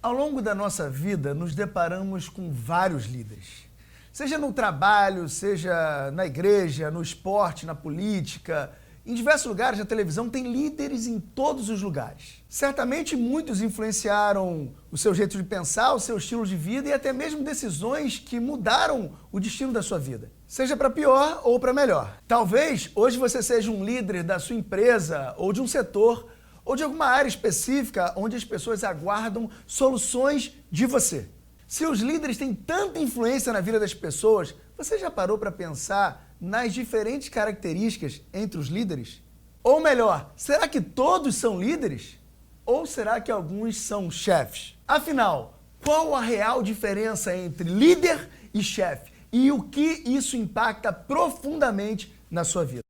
Ao longo da nossa vida, nos deparamos com vários líderes. Seja no trabalho, seja na igreja, no esporte, na política, em diversos lugares na televisão, tem líderes em todos os lugares. Certamente muitos influenciaram o seu jeito de pensar, o seu estilo de vida e até mesmo decisões que mudaram o destino da sua vida. Seja para pior ou para melhor. Talvez hoje você seja um líder da sua empresa ou de um setor ou de alguma área específica onde as pessoas aguardam soluções de você. Se os líderes têm tanta influência na vida das pessoas, você já parou para pensar nas diferentes características entre os líderes? Ou melhor, será que todos são líderes? Ou será que alguns são chefes? Afinal, qual a real diferença entre líder e chefe? E o que isso impacta profundamente na sua vida?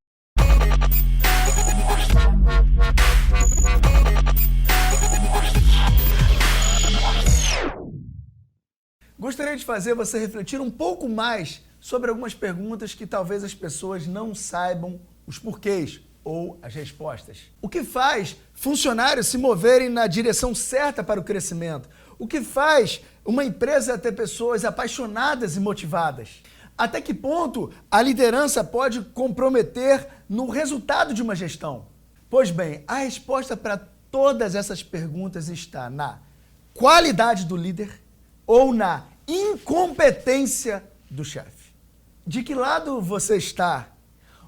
Gostaria de fazer você refletir um pouco mais sobre algumas perguntas que talvez as pessoas não saibam os porquês ou as respostas. O que faz funcionários se moverem na direção certa para o crescimento? O que faz uma empresa ter pessoas apaixonadas e motivadas? Até que ponto a liderança pode comprometer no resultado de uma gestão? Pois bem, a resposta para todas essas perguntas está na qualidade do líder ou na incompetência do chefe. De que lado você está?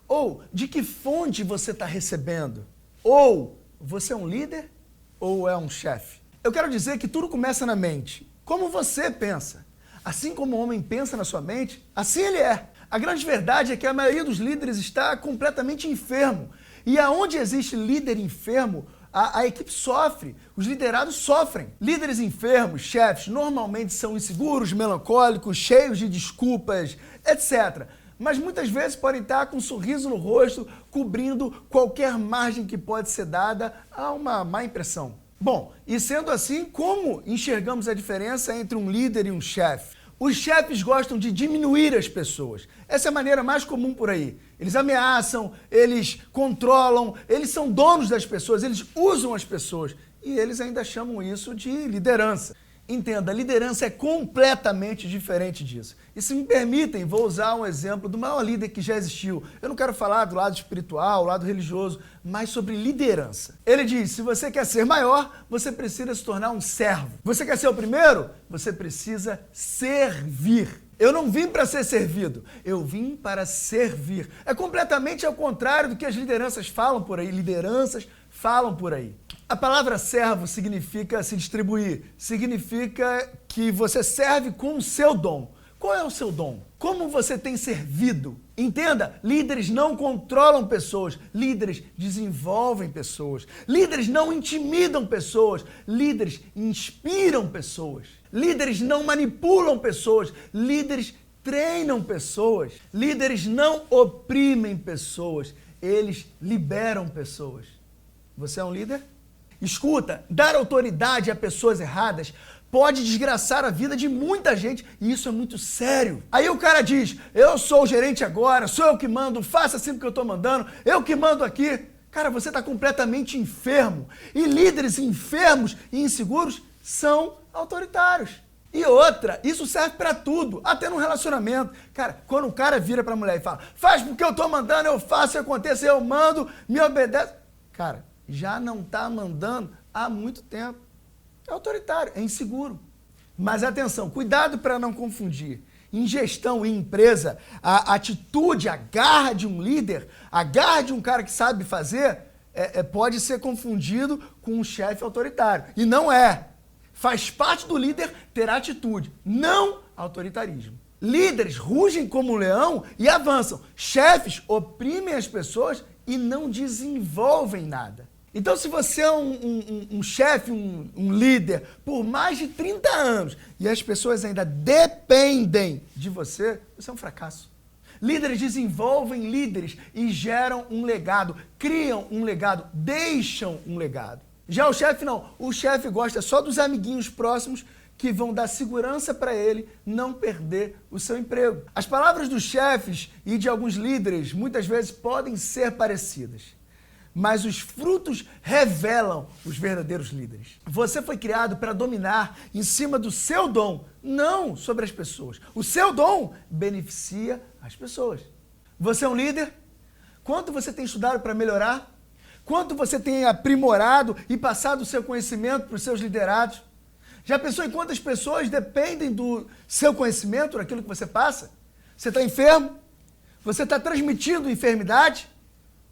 Ou de que fonte você está recebendo? Ou você é um líder ou é um chefe? Eu quero dizer que tudo começa na mente. Como você pensa. Assim como o homem pensa na sua mente, assim ele é. A grande verdade é que a maioria dos líderes está completamente enfermo. E aonde existe líder enfermo, a equipe sofre, os liderados sofrem. Líderes enfermos, chefes, normalmente são inseguros, melancólicos, cheios de desculpas, etc. Mas muitas vezes podem estar com um sorriso no rosto, cobrindo qualquer margem que pode ser dada a uma má impressão. Bom, e sendo assim, como enxergamos a diferença entre um líder e um chefe? Os chefes gostam de diminuir as pessoas. Essa é a maneira mais comum por aí. Eles ameaçam, eles controlam, eles são donos das pessoas, eles usam as pessoas. E eles ainda chamam isso de liderança. Entenda, a liderança é completamente diferente disso. E se me permitem, vou usar um exemplo do maior líder que já existiu. Eu não quero falar do lado espiritual, lado religioso, mas sobre liderança. Ele diz, se você quer ser maior, você precisa se tornar um servo. Você quer ser o primeiro? Você precisa servir. Eu não vim para ser servido, eu vim para servir. É completamente ao contrário do que as lideranças falam por aí. Lideranças falam por aí. A palavra servo significa se distribuir, significa que você serve com o seu dom. Qual é o seu dom? Como você tem servido? Entenda, líderes não controlam pessoas, líderes desenvolvem pessoas. Líderes não intimidam pessoas, líderes inspiram pessoas. Líderes não manipulam pessoas, líderes treinam pessoas. Líderes não oprimem pessoas, eles liberam pessoas. Você é um líder? Escuta, dar autoridade a pessoas erradas pode desgraçar a vida de muita gente e isso é muito sério. Aí o cara diz, eu sou o gerente agora, sou eu que mando, faça assim o que eu estou mandando, eu que mando aqui. Cara, você está completamente enfermo. E líderes enfermos e inseguros são autoritários. E outra, isso serve para tudo, até no relacionamento. Cara, quando o cara vira para a mulher e fala, faz porque eu estou mandando, eu faço, aconteça, eu mando, me obedece. Cara, já não está mandando há muito tempo. É autoritário, é inseguro. Mas atenção, cuidado para não confundir. Em gestão e empresa, a atitude, a garra de um líder, a garra de um cara que sabe fazer, pode ser confundido com um chefe autoritário. E não é. Faz parte do líder ter atitude, não autoritarismo. Líderes rugem como um leão e avançam. Chefes oprimem as pessoas e não desenvolvem nada. Então, se você é um chefe, um líder, por mais de 30 anos e as pessoas ainda dependem de você, você é um fracasso. Líderes desenvolvem líderes e geram um legado, criam um legado, deixam um legado. Já o chefe não. O chefe gosta só dos amiguinhos próximos que vão dar segurança para ele não perder o seu emprego. As palavras dos chefes e de alguns líderes muitas vezes podem ser parecidas. mas os frutos revelam os verdadeiros líderes. Você foi criado para dominar em cima do seu dom, não sobre as pessoas. O seu dom beneficia as pessoas. Você é um líder? Quanto você tem estudado para melhorar? Quanto você tem aprimorado e passado o seu conhecimento para os seus liderados? Já pensou em quantas pessoas dependem do seu conhecimento, daquilo que você passa? Você está enfermo? Você está transmitindo enfermidade?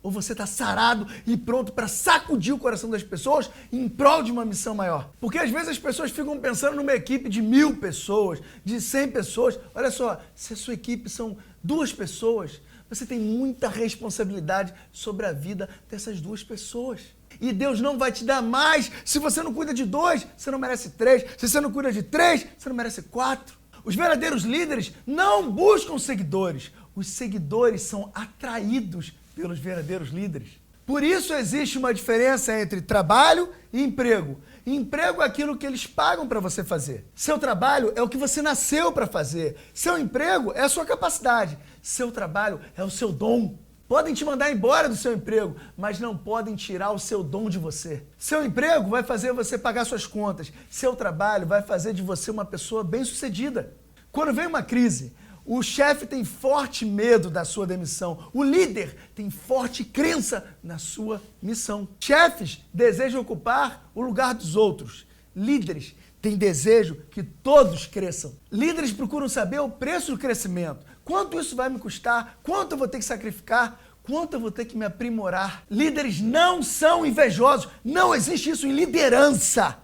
Ou você está sarado e pronto para sacudir o coração das pessoas em prol de uma missão maior? Porque às vezes as pessoas ficam pensando numa equipe de 1000 pessoas, de 100 pessoas. Olha só, se a sua equipe são 2 pessoas, você tem muita responsabilidade sobre a vida dessas 2 pessoas. E Deus não vai te dar mais. Se você não cuida de 2, você não merece 3. Se você não cuida de 3, você não merece 4. Os verdadeiros líderes não buscam seguidores. Os seguidores são atraídos pelos verdadeiros líderes. Por isso existe uma diferença entre trabalho e emprego. Emprego é aquilo que eles pagam para você fazer. Seu trabalho é o que você nasceu para fazer. Seu emprego é a sua capacidade. Seu trabalho é o seu dom. Podem te mandar embora do seu emprego, mas não podem tirar o seu dom de você. Seu emprego vai fazer você pagar suas contas. Seu trabalho vai fazer de você uma pessoa bem-sucedida. Quando vem uma crise, o chefe tem forte medo da sua demissão. O líder tem forte crença na sua missão. Chefes desejam ocupar o lugar dos outros. Líderes têm desejo que todos cresçam. Líderes procuram saber o preço do crescimento. Quanto isso vai me custar? Quanto eu vou ter que sacrificar? Quanto eu vou ter que me aprimorar? Líderes não são invejosos. Não existe isso em liderança.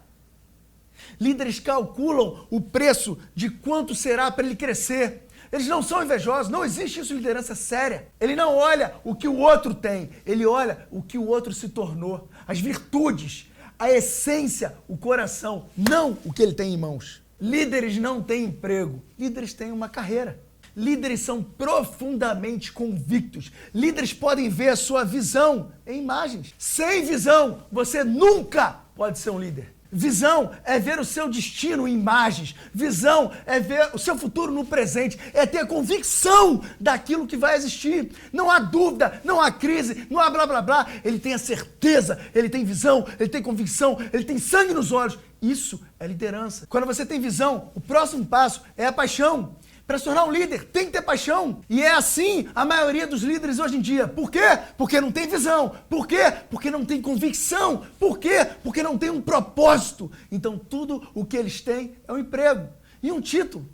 Líderes calculam o preço de quanto será para ele crescer. Eles não são invejosos, não existe isso em liderança séria. Ele não olha o que o outro tem, ele olha o que o outro se tornou. As virtudes, a essência, o coração, não o que ele tem em mãos. Líderes não têm emprego, líderes têm uma carreira. Líderes são profundamente convictos. Líderes podem ver a sua visão em imagens. Sem visão, você nunca pode ser um líder. Visão é ver o seu destino em imagens. Visão é ver o seu futuro no presente. É ter convicção daquilo que vai existir. Não há dúvida, não há crise, não há blá blá blá. Ele tem a certeza, ele tem visão, ele tem convicção, ele tem sangue nos olhos. Isso é liderança. Quando você tem visão, o próximo passo é a paixão. Para se tornar um líder, tem que ter paixão. E é assim a maioria dos líderes hoje em dia. Por quê? Porque não tem visão. Por quê? Porque não tem convicção. Por quê? Porque não tem um propósito. Então tudo o que eles têm é um emprego e um título.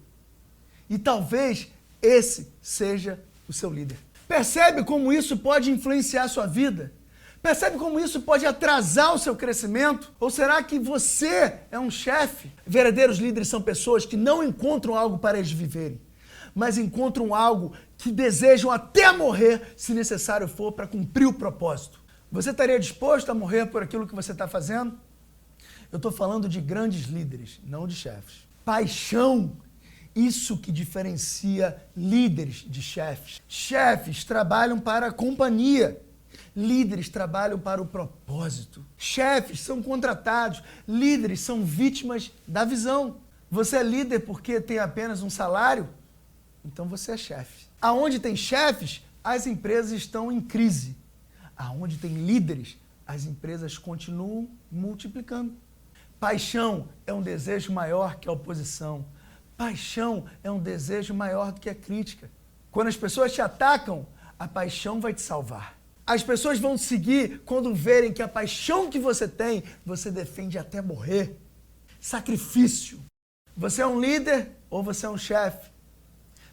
E talvez esse seja o seu líder. Percebe como isso pode influenciar a sua vida? Percebe como isso pode atrasar o seu crescimento? Ou será que você é um chefe? Verdadeiros líderes são pessoas que não encontram algo para eles viverem, mas encontram algo que desejam até morrer, se necessário for, para cumprir o propósito. Você estaria disposto a morrer por aquilo que você está fazendo? Eu estou falando de grandes líderes, não de chefes. Paixão, isso que diferencia líderes de chefes. Chefes trabalham para a companhia. Líderes trabalham para o propósito. Chefes são contratados. Líderes são vítimas da visão. Você é líder porque tem apenas um salário? Então você é chefe. Aonde tem chefes, as empresas estão em crise. Aonde tem líderes, as empresas continuam multiplicando. Paixão é um desejo maior que a oposição. Paixão é um desejo maior do que a crítica. Quando as pessoas te atacam, a paixão vai te salvar. As pessoas vão te seguir quando verem que a paixão que você tem, você defende até morrer. Sacrifício. Você é um líder ou você é um chefe?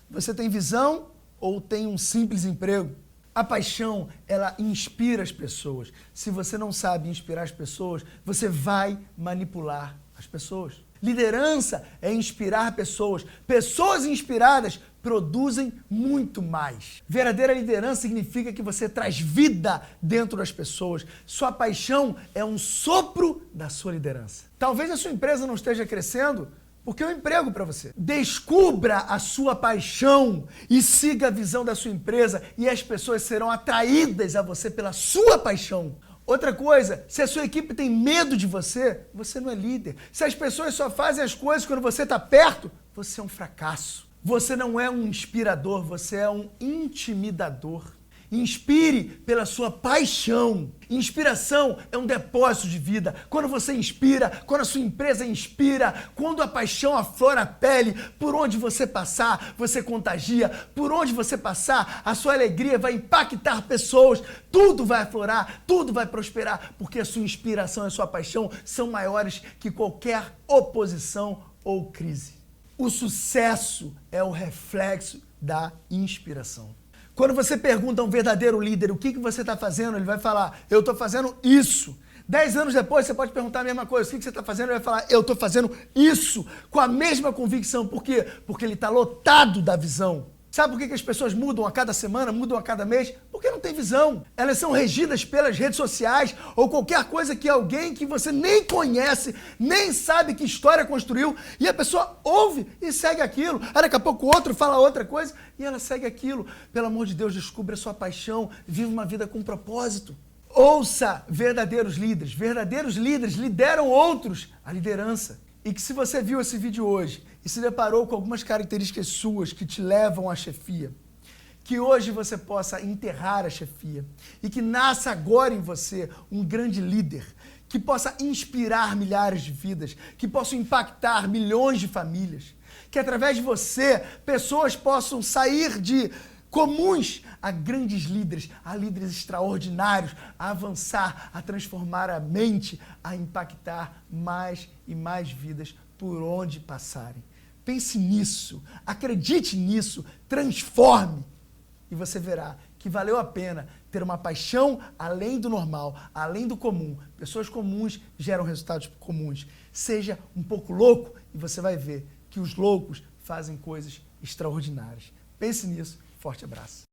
Você tem visão ou tem um simples emprego? A paixão, ela inspira as pessoas. Se você não sabe inspirar as pessoas, você vai manipular as pessoas. Liderança é inspirar pessoas. Pessoas inspiradas produzem muito mais. Verdadeira liderança significa que você traz vida dentro das pessoas. Sua paixão é um sopro da sua liderança. Talvez a sua empresa não esteja crescendo porque é um emprego para você. Descubra a sua paixão e siga a visão da sua empresa e as pessoas serão atraídas a você pela sua paixão. Outra coisa, se a sua equipe tem medo de você, você não é líder. Se as pessoas só fazem as coisas quando você está perto, você é um fracasso. Você não é um inspirador, você é um intimidador. Inspire pela sua paixão. Inspiração é um depósito de vida. Quando você inspira, quando a sua empresa inspira, quando a paixão aflora a pele, por onde você passar, você contagia. Por onde você passar, a sua alegria vai impactar pessoas. Tudo vai aflorar, tudo vai prosperar, porque a sua inspiração e a sua paixão são maiores que qualquer oposição ou crise. O sucesso é o reflexo da inspiração. Quando você pergunta a um verdadeiro líder o que você está fazendo, ele vai falar, eu estou fazendo isso. 10 anos depois, você pode perguntar a mesma coisa, o que você está fazendo? Ele vai falar, eu estou fazendo isso, com a mesma convicção. Por quê? Porque ele está lotado da visão. Sabe por que as pessoas mudam a cada semana, mudam a cada mês? Porque não tem visão. Elas são regidas pelas redes sociais ou qualquer coisa que alguém que você nem conhece, nem sabe que história construiu, e a pessoa ouve e segue aquilo. Aí daqui a pouco o outro fala outra coisa e ela segue aquilo. Pelo amor de Deus, descubra a sua paixão, viva uma vida com propósito. Ouça verdadeiros líderes. Verdadeiros líderes lideram outros à liderança. E que se você viu esse vídeo hoje e se deparou com algumas características suas que te levam à chefia, que hoje você possa enterrar a chefia e que nasça agora em você um grande líder, que possa inspirar milhares de vidas, que possa impactar milhões de famílias, que através de você pessoas possam sair de comuns a grandes líderes, a líderes extraordinários, a avançar, a transformar a mente, a impactar mais e mais vidas por onde passarem. Pense nisso, acredite nisso, transforme e você verá que valeu a pena ter uma paixão além do normal, além do comum. Pessoas comuns geram resultados comuns. Seja um pouco louco e você vai ver que os loucos fazem coisas extraordinárias. Pense nisso. Forte abraço.